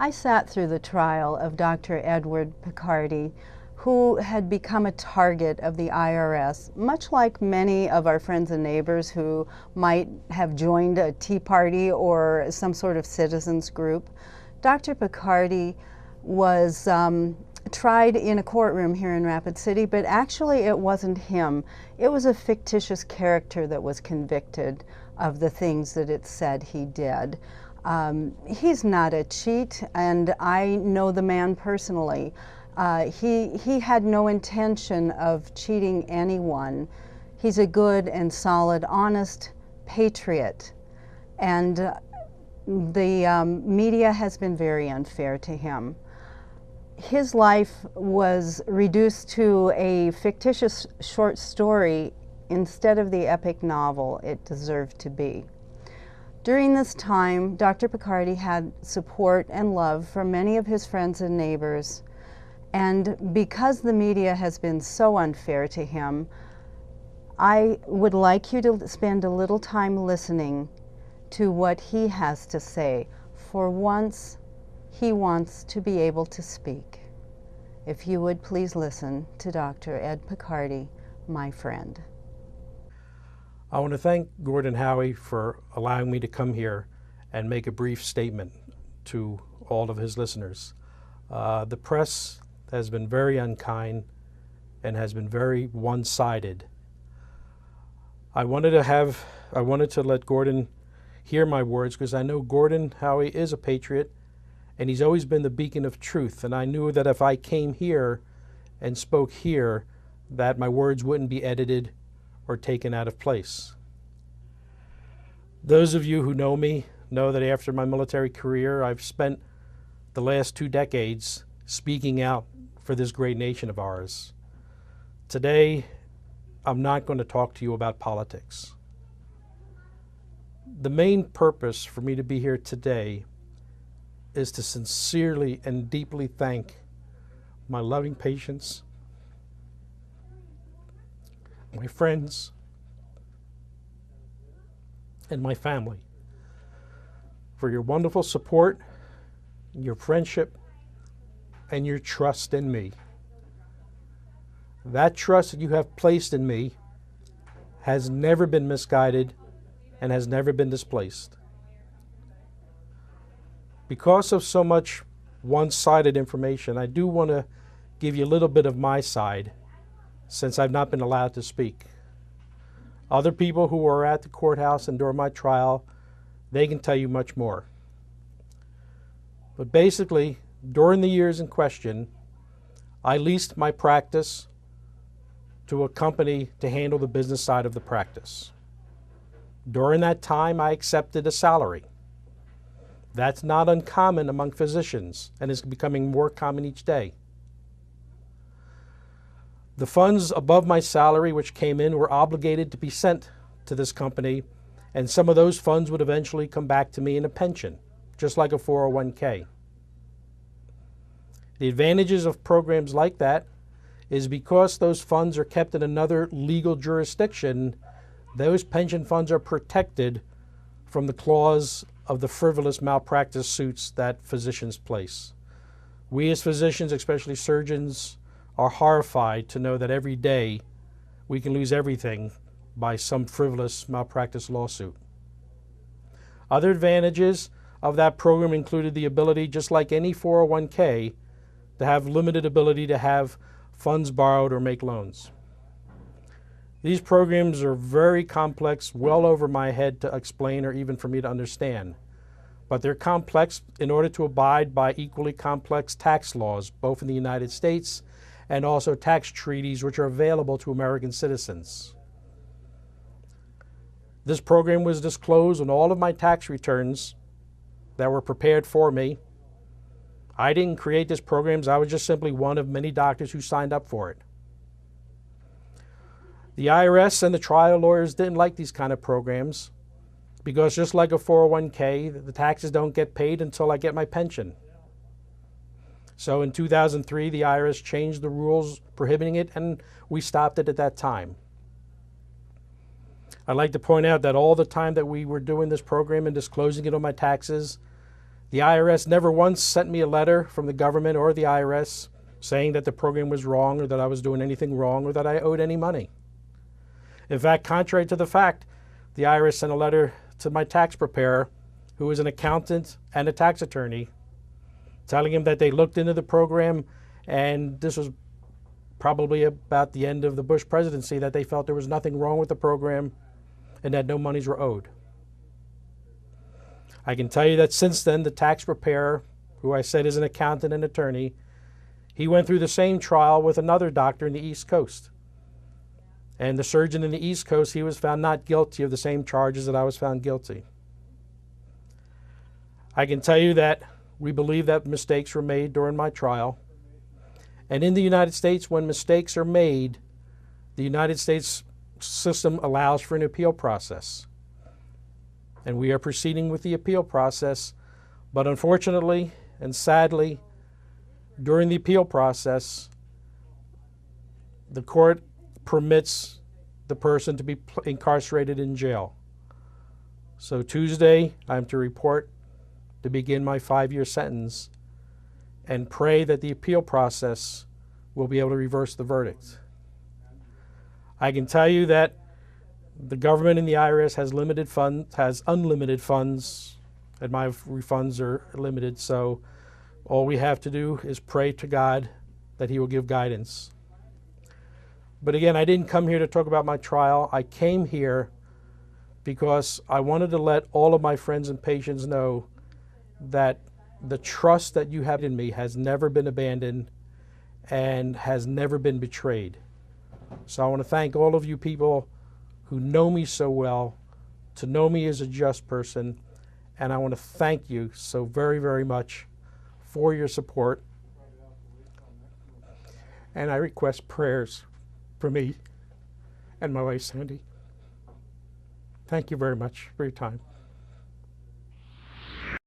I sat through the trial of Dr. Edward Picardi, who had become a target of the IRS, much like many of our friends and neighbors who might have joined a Tea Party or some sort of citizens group. Dr. Picardi was tried in a courtroom here in Rapid City, but actually it wasn't him. It was a fictitious character that was convicted of the things that it said he did. He's not a cheat, and I know the man personally. He had no intention of cheating anyone. He's a good and solid, honest patriot. And the media has been very unfair to him. His life was reduced to a fictitious short story instead of the epic novel it deserved to be. During this time, Dr. Picardi had support and love from many of his friends and neighbors. And because the media has been so unfair to him, I would like you to spend a little time listening to what he has to say. For once, he wants to be able to speak. If you would please listen to Dr. Ed Picardi, my friend. I want to thank Gordon Howie for allowing me to come here and make a brief statement to all of his listeners. The press has been very unkind and has been very one-sided. I wanted to let Gordon hear my words because I know Gordon Howie is a patriot and he's always been the beacon of truth, and I knew that if I came here and spoke here that my words wouldn't be edited or taken out of place. Those of you who know me know that after my military career, I've spent the last 2 decades speaking out for this great nation of ours. Today, I'm not going to talk to you about politics. The main purpose for me to be here today is to sincerely and deeply thank my loving patients, my friends, and my family for your wonderful support, your friendship, and your trust in me. That trust that you have placed in me has never been misguided and has never been displaced. Because of so much one-sided information, I do want to give you a little bit of my side, since I've not been allowed to speak. Other people who were at the courthouse and during my trial, they can tell you much more. But basically, during the years in question, I leased my practice to a company to handle the business side of the practice. During that time, I accepted a salary. That's not uncommon among physicians and is becoming more common each day. The funds above my salary which came in were obligated to be sent to this company, and some of those funds would eventually come back to me in a pension, just like a 401k. The advantages of programs like that is because those funds are kept in another legal jurisdiction, those pension funds are protected from the clause of the frivolous malpractice suits that physicians place. We as physicians, especially surgeons, are horrified to know that every day we can lose everything by some frivolous malpractice lawsuit. Other advantages of that program included the ability, just like any 401k, to have limited ability to have funds borrowed or make loans. These programs are very complex, well over my head to explain or even for me to understand. But they're complex in order to abide by equally complex tax laws, both in the United States and also tax treaties which are available to American citizens. This program was disclosed on all of my tax returns that were prepared for me. I didn't create this program, I was just simply one of many doctors who signed up for it. The IRS and the trial lawyers didn't like these kind of programs because just like a 401k, the taxes don't get paid until I get my pension. So in 2003, the IRS changed the rules prohibiting it, and we stopped it at that time. I'd like to point out that all the time that we were doing this program and disclosing it on my taxes, The IRS never once sent me a letter from the government or the IRS saying that the program was wrong or that I was doing anything wrong or that I owed any money. In fact, contrary to the fact, the IRS sent a letter to my tax preparer, who is an accountant and a tax attorney, telling him that they looked into the program, and this was probably about the end of the Bush presidency, that they felt there was nothing wrong with the program and that no monies were owed. I can tell you that since then, the tax preparer, who I said is an accountant and attorney, he went through the same trial with another doctor in the East Coast. And the surgeon in the East Coast, he was found not guilty of the same charges that I was found guilty. I can tell you that we believe that mistakes were made during my trial. And in the United States, when mistakes are made, the United States system allows for an appeal process. And we are proceeding with the appeal process. But unfortunately and sadly, during the appeal process, the court permits the person to be incarcerated in jail. So Tuesday, I'm to report to begin my 5-year sentence and pray that the appeal process will be able to reverse the verdict. I can tell you that the government and the IRS has unlimited funds, and my refunds are limited, so all we have to do is pray to God that He will give guidance. But again, I didn't come here to talk about my trial. I came here because I wanted to let all of my friends and patients know that the trust that you have in me has never been abandoned and has never been betrayed. So I want to thank all of you people who know me so well, to know me as a just person, and I want to thank you so very, very much for your support. And I request prayers for me and my wife, Sandy. Thank you very much for your time.